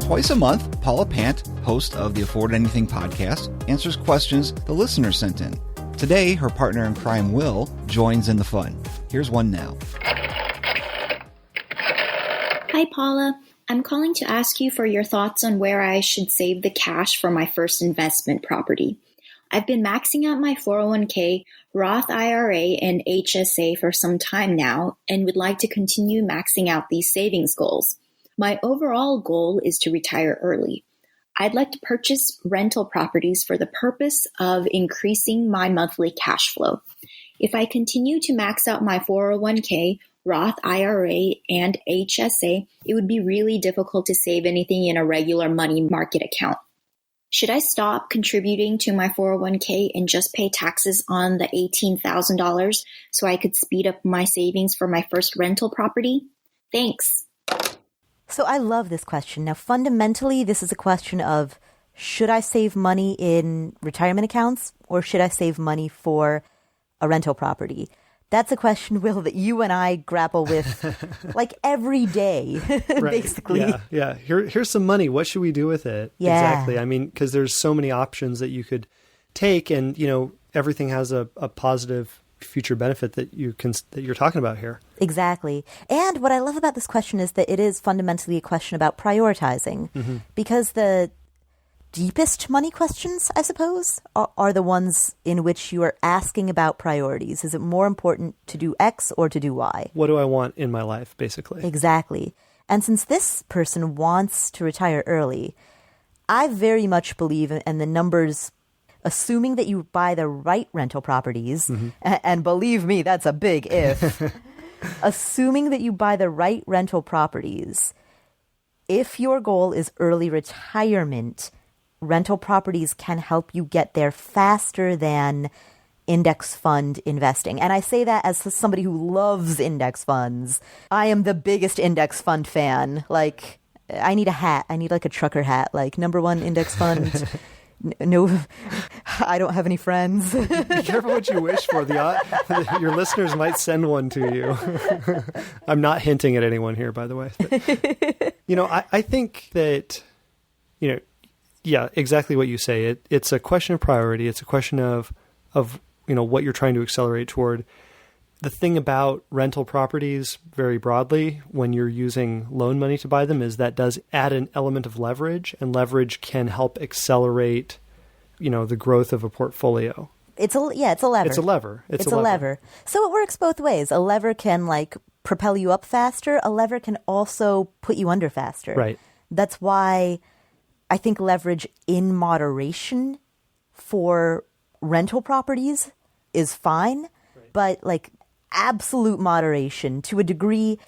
Twice a month, Paula Pant, host of the Afford Anything podcast, answers questions the listeners sent in. Today, her partner in crime, Will, joins in the fun. Here's one now. Hi, Paula. I'm calling to ask you for your thoughts on where I should save the cash for my first investment property. I've been maxing out my 401k, Roth IRA, and HSA for some time now and would like to continue maxing out these savings goals. My overall goal is to retire early. I'd like to purchase rental properties for the purpose of increasing my monthly cash flow. If I continue to max out my 401k, Roth IRA, and HSA, it would be really difficult to save anything in a regular money market account. Should I stop contributing to my 401k and just pay taxes on the $18,000 so I could speed up my savings for my first rental property? Thanks. So I love this question. Now, fundamentally, this is a question of, should I save money in retirement accounts or should I save money for a rental property? That's a question, Will, that you and I grapple with like every day, basically. Yeah. Here's some money. What should we do with it? Yeah. Exactly. I mean, because there's so many options that you could take, and everything has a positive future benefit that you're talking about here. Exactly. And what I love about this question is that it is fundamentally a question about prioritizing, because the deepest money questions, I suppose, are the ones in which you are asking about priorities. Is it more important to do X or to do Y? What do I want in my life, basically? Exactly. And since this person wants to retire early, I very much believe in the numbers, assuming that you buy the right rental properties, and believe me, that's a big if, assuming that you buy the right rental properties, if your goal is early retirement, rental properties can help you get there faster than index fund investing. And I say that as somebody who loves index funds. I am the biggest index fund fan. Like, I need a hat. I need like a trucker hat, like number one index fund. No, I don't have any friends. Be careful what you wish for. Your listeners might send one to you. I'm not hinting at anyone here, by the way. But, I think that, yeah, exactly what you say. It's a question of priority. It's a question of what you're trying to accelerate toward. The thing about rental properties, very broadly, when you're using loan money to buy them, is that does add an element of leverage, and leverage can help accelerate, the growth of a portfolio. It's a lever. It's a lever. It's a lever. So it works both ways. A lever can propel you up faster. A lever can also put you under faster. Right. That's why I think leverage in moderation for rental properties is fine, but absolute moderation to a degree,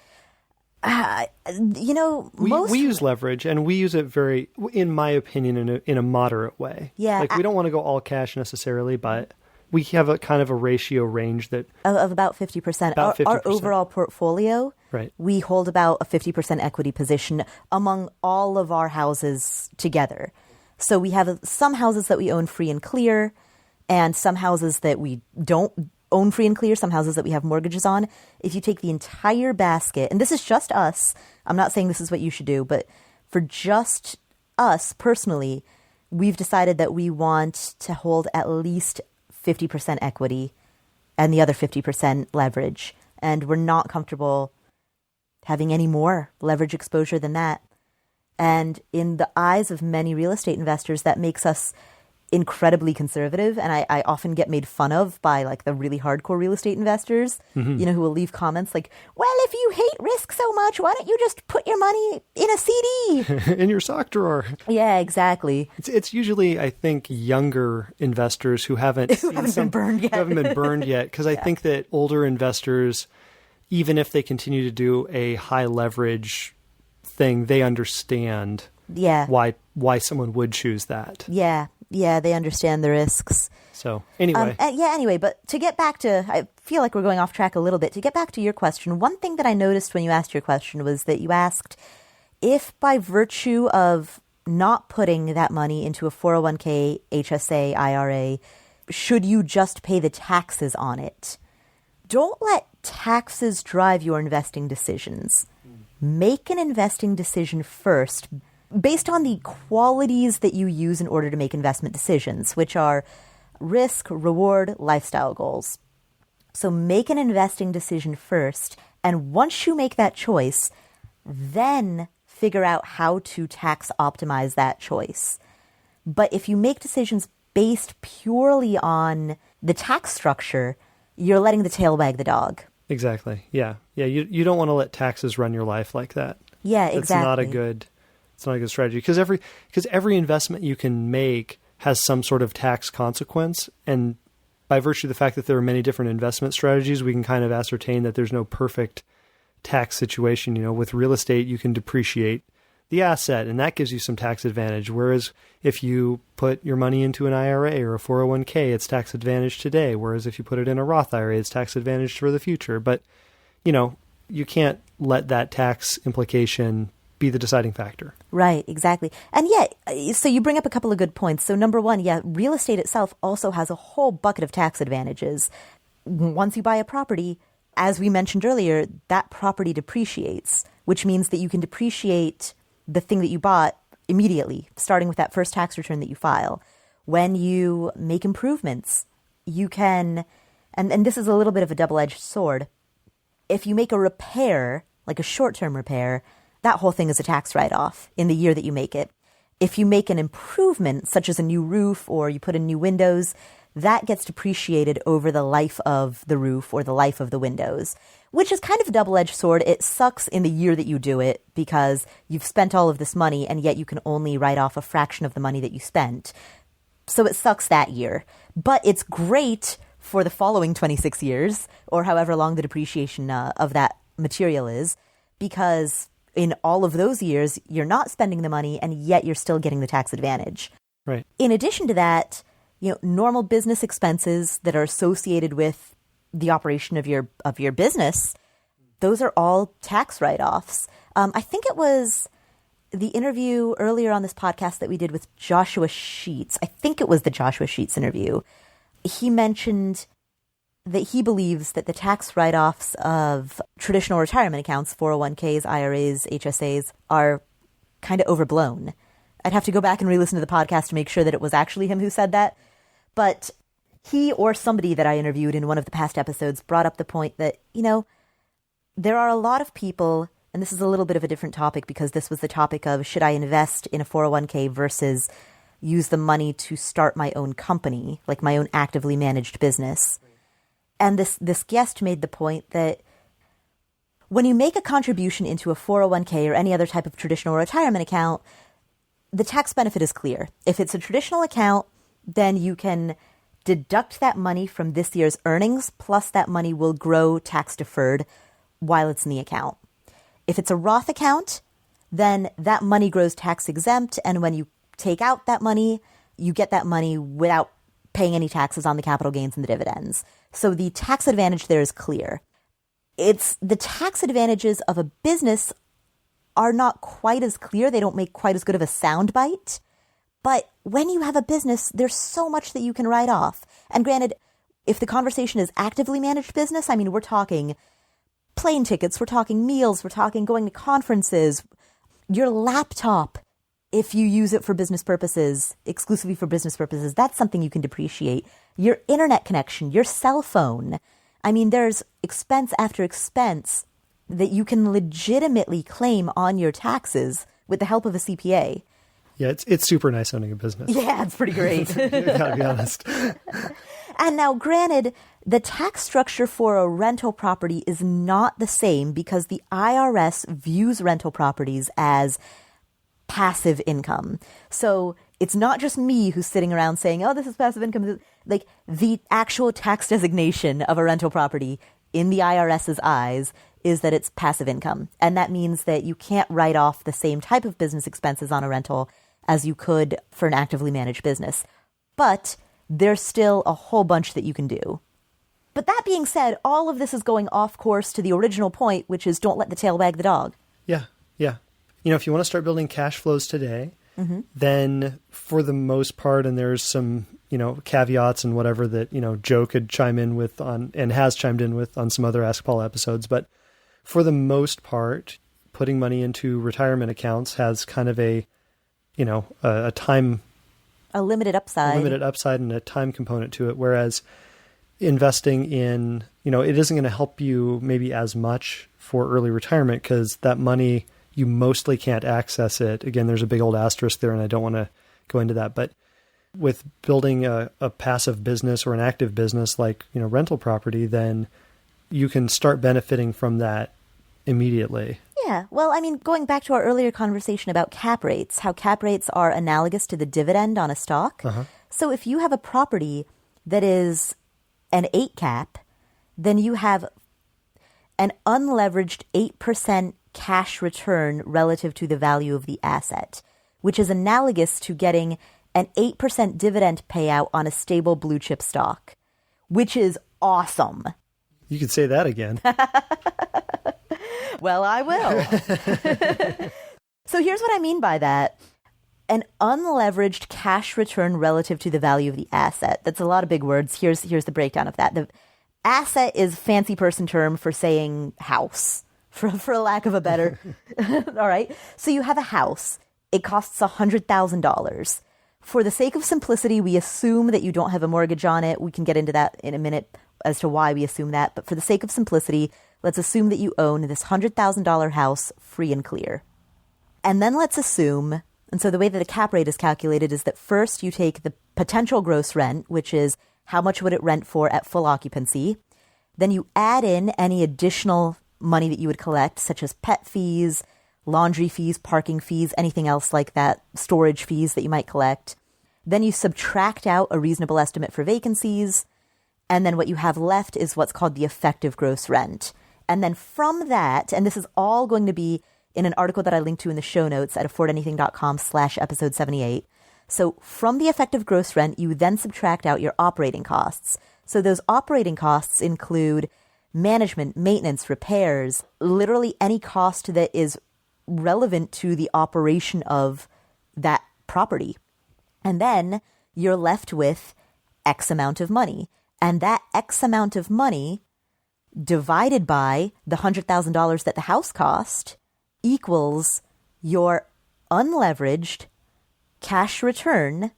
we use leverage, and we use it very, in my opinion, in a moderate way. Yeah. We don't want to go all cash necessarily, but we have a kind of a ratio range that of about 50%. About 50%. Our overall portfolio, right, we hold about a 50% equity position among all of our houses together. So we have some houses that we own free and clear, and some houses that we don't own free and clear, some houses that we have mortgages on. If you take the entire basket, and this is just us, I'm not saying this is what you should do, but for just us personally, we've decided that we want to hold at least 50% equity and the other 50% leverage. And we're not comfortable having any more leverage exposure than that. And in the eyes of many real estate investors, that makes us incredibly conservative. And I often get made fun of by the really hardcore real estate investors, who will leave comments like, well, if you hate risk so much, why don't you just put your money in a CD? In your sock drawer. Yeah, exactly. It's usually, I think, younger investors who haven't been burned yet. Who haven't been burned yet. Because I think that older investors, even if they continue to do a high leverage thing, they understand why someone would choose that. Yeah, they understand the risks. So anyway. But to get back to, I feel like we're going off track a little bit. To get back to your question, one thing that I noticed when you asked your question was that you asked if by virtue of not putting that money into a 401k, HSA, IRA, should you just pay the taxes on it? Don't let taxes drive your investing decisions. Make an investing decision first based on the qualities that you use in order to make investment decisions, which are risk, reward, lifestyle goals. So make an investing decision first, and once you make that choice, then figure out how to tax optimize that choice. But if you make decisions based purely on the tax structure, you're letting the tail wag the dog. Exactly. Yeah. Yeah. You don't want to let taxes run your life like that. Yeah, exactly. It's not a good strategy, because every investment you can make has some sort of tax consequence. And by virtue of the fact that there are many different investment strategies, we can kind of ascertain that there's no perfect tax situation. With real estate, you can depreciate the asset, and that gives you some tax advantage. Whereas if you put your money into an IRA or a 401k, it's tax advantage today. Whereas if you put it in a Roth IRA, it's tax advantage for the future. But, you can't let that tax implication be the deciding factor. Right, exactly. And yet, so you bring up a couple of good points. So number one, real estate itself also has a whole bucket of tax advantages. Once you buy a property, as we mentioned earlier, that property depreciates, which means that you can depreciate the thing that you bought immediately, starting with that first tax return that you file. When you make improvements, you can, and this is a little bit of a double-edged sword, if you make a repair, like a short-term repair, that whole thing is a tax write-off in the year that you make it. If you make an improvement, such as a new roof or you put in new windows, that gets depreciated over the life of the roof or the life of the windows, which is kind of a double-edged sword. It sucks in the year that you do it because you've spent all of this money and yet you can only write off a fraction of the money that you spent. So it sucks that year. But it's great for the following 26 years or however long the depreciation of that material is, because in all of those years, you're not spending the money and yet you're still getting the tax advantage. Right. In addition to that, normal business expenses that are associated with the operation of your business, those are all tax write-offs. I think it was the interview earlier on this podcast that we did with Joshua Sheets. I think it was the Joshua Sheets interview. He mentioned that he believes that the tax write-offs of traditional retirement accounts, 401ks, IRAs, HSAs, are kind of overblown. I'd have to go back and re-listen to the podcast to make sure that it was actually him who said that. But he or somebody that I interviewed in one of the past episodes brought up the point that, there are a lot of people, and this is a little bit of a different topic because this was the topic of should I invest in a 401k versus use the money to start my own company, like my own actively managed business. And this guest made the point that when you make a contribution into a 401k or any other type of traditional retirement account, the tax benefit is clear. If it's a traditional account, then you can deduct that money from this year's earnings, plus that money will grow tax deferred while it's in the account. If it's a Roth account, then that money grows tax exempt, and when you take out that money, you get that money without paying any taxes on the capital gains and the dividends. So the tax advantage there is clear. It's the tax advantages of a business are not quite as clear. They don't make quite as good of a soundbite. But when you have a business, there's so much that you can write off. And granted, if the conversation is actively managed business, I mean, we're talking plane tickets, we're talking meals, we're talking going to conferences, your laptop, if you use it for business purposes, exclusively for business purposes, that's something you can depreciate. Your internet connection, your cell phone. I mean, there's expense after expense that you can legitimately claim on your taxes with the help of a CPA. Yeah, it's super nice owning a business. Yeah, it's pretty great. You gotta be honest. And now, granted, the tax structure for a rental property is not the same because the IRS views rental properties as passive income. So it's not just me who's sitting around saying, oh, this is passive income. Like, the actual tax designation of a rental property in the IRS's eyes is that it's passive income. And that means that you can't write off the same type of business expenses on a rental as you could for an actively managed business. But there's still a whole bunch that you can do. But that being said, all of this is going off course to the original point, which is don't let the tail wag the dog. Yeah. If you want to start building cash flows today, then for the most part, and there's some, caveats and whatever that, Joe could chime in with on, and has chimed in with on some other Ask Paula episodes. But for the most part, putting money into retirement accounts has kind of a a time, a limited upside, and a time component to it. Whereas investing in, it isn't going to help you maybe as much for early retirement because that money, you mostly can't access it. Again, there's a big old asterisk there and I don't want to go into that. But with building a passive business or an active business like, rental property, then you can start benefiting from that immediately. Yeah. Well, I mean, going back to our earlier conversation about cap rates, how cap rates are analogous to the dividend on a stock. Uh-huh. So if you have a property that is an 8 cap, then you have an unleveraged 8% cash return relative to the value of the asset, which is analogous to getting an 8% dividend payout on a stable blue chip stock, which is awesome. You could say that again. Well, I will. So here's what I mean by that. An unleveraged cash return relative to the value of the asset. That's a lot of big words. Here's the breakdown of that. The asset is fancy person term for saying house, for lack of a better. All right. So you have a house. It costs $100,000. For the sake of simplicity, we assume that you don't have a mortgage on it. We can get into that in a minute as to why we assume that. But for the sake of simplicity, let's assume that you own this $100,000 house free and clear. And then let's assume, and so the way that the cap rate is calculated is that first you take the potential gross rent, which is how much would it rent for at full occupancy. Then you add in any additional money that you would collect, such as pet fees, laundry fees, parking fees, anything else like that, storage fees that you might collect. Then you subtract out a reasonable estimate for vacancies. And then what you have left is what's called the effective gross rent. And then from that, and this is all going to be in an article that I linked to in the show notes at affordanything.com/episode 78. So from the effective gross rent, you then subtract out your operating costs. So those operating costs include management, maintenance, repairs, literally any cost that is relevant to the operation of that property. And then you're left with X amount of money. And that X amount of money divided by the $100,000 that the house cost equals your unleveraged cash return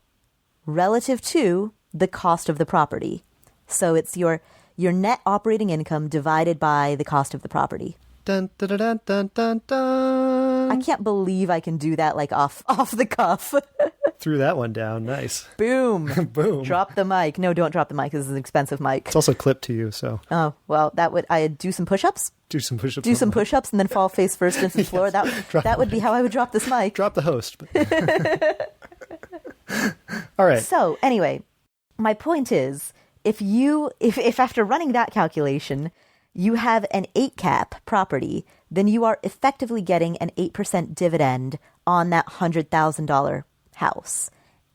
relative to the cost of the property. So it's your net operating income divided by the cost of the property. Dun, dun, dun, dun, dun, dun, dun. I can't believe I can do that like off the cuff. Threw that one down. Nice. Boom. Boom. Drop the mic. No, don't drop the mic. This is an expensive mic. It's also clipped to you, so. Oh, well, I'd do some push-ups. Do some push-ups. Do some push-ups and then fall face first into the floor. That would be how I would drop this mic. Drop the host. All right. So anyway, my point is, if after running that calculation, you have an 8 cap property, then you are effectively getting an 8% dividend on that $100,000 house.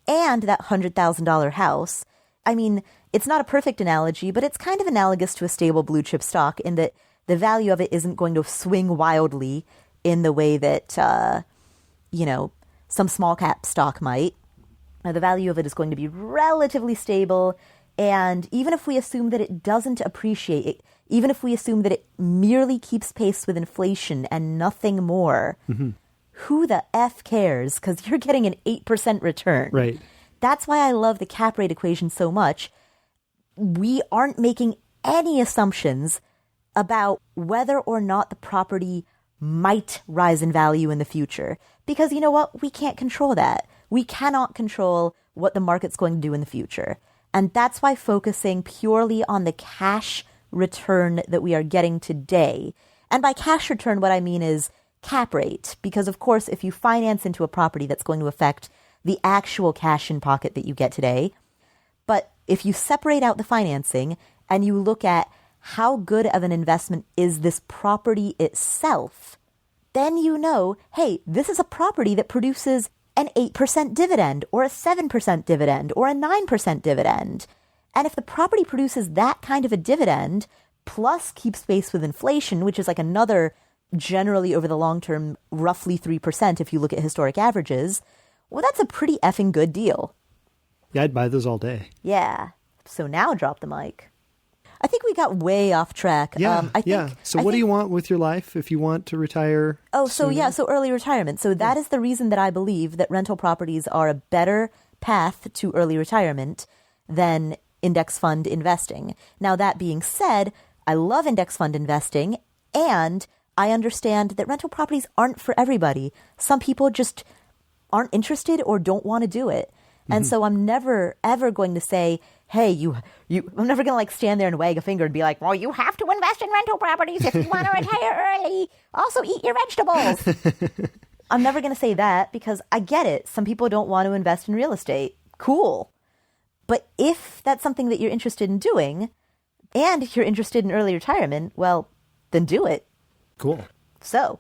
And that $100,000 house, I mean, it's not a perfect analogy, but it's kind of analogous to a stable blue chip stock in that the value of it isn't going to swing wildly in the way that, some small cap stock might. The value of it is going to be relatively stable. And even if we assume that it doesn't appreciate, even if we assume that it merely keeps pace with inflation and nothing more, who the F cares? Because you're getting an 8% return. Right. That's why I love the cap rate equation so much. We aren't making any assumptions about whether or not the property might rise in value in the future. Because you know what? We can't control that. We cannot control what the market's going to do in the future. And that's why focusing purely on the cash return that we are getting today. And by cash return, what I mean is cap rate. Because, of course, if you finance into a property, that's going to affect the actual cash in pocket that you get today. But if you separate out the financing and you look at how good of an investment is this property itself, then you know, hey, this is a property that produces an 8% dividend or a 7% dividend or a 9% dividend. And if the property produces that kind of a dividend, plus keeps pace with inflation, which is like another, generally over the long term, roughly 3% if you look at historic averages, well, that's a pretty effing good deal. Yeah, I'd buy those all day. Yeah. So now drop the mic. I think we got way off track. Yeah, So what do you want with your life if you want to retire? So early retirement. So that is the reason that I believe that rental properties are a better path to early retirement than index fund investing. Now, that being said, I love index fund investing, and I understand that rental properties aren't for everybody. Some people just aren't interested or don't want to do it. And so I'm never, ever going to say, hey, I'm never going to stand there and wag a finger and be like, well, you have to invest in rental properties if you want to retire early. Also eat your vegetables. I'm never going to say that because I get it. Some people don't want to invest in real estate. Cool. But if that's something that you're interested in doing and if you're interested in early retirement, well, then do it. Cool. So,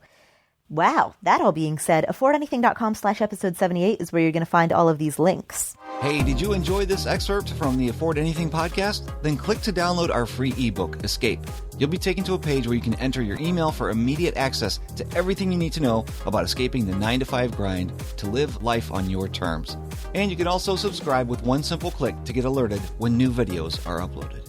wow. That all being said, affordanything.com/episode 78 is where you're going to find all of these links. Hey, did you enjoy this excerpt from the Afford Anything podcast? Then click to download our free ebook, Escape. You'll be taken to a page where you can enter your email for immediate access to everything you need to know about escaping the 9-to-5 grind to live life on your terms. And you can also subscribe with one simple click to get alerted when new videos are uploaded.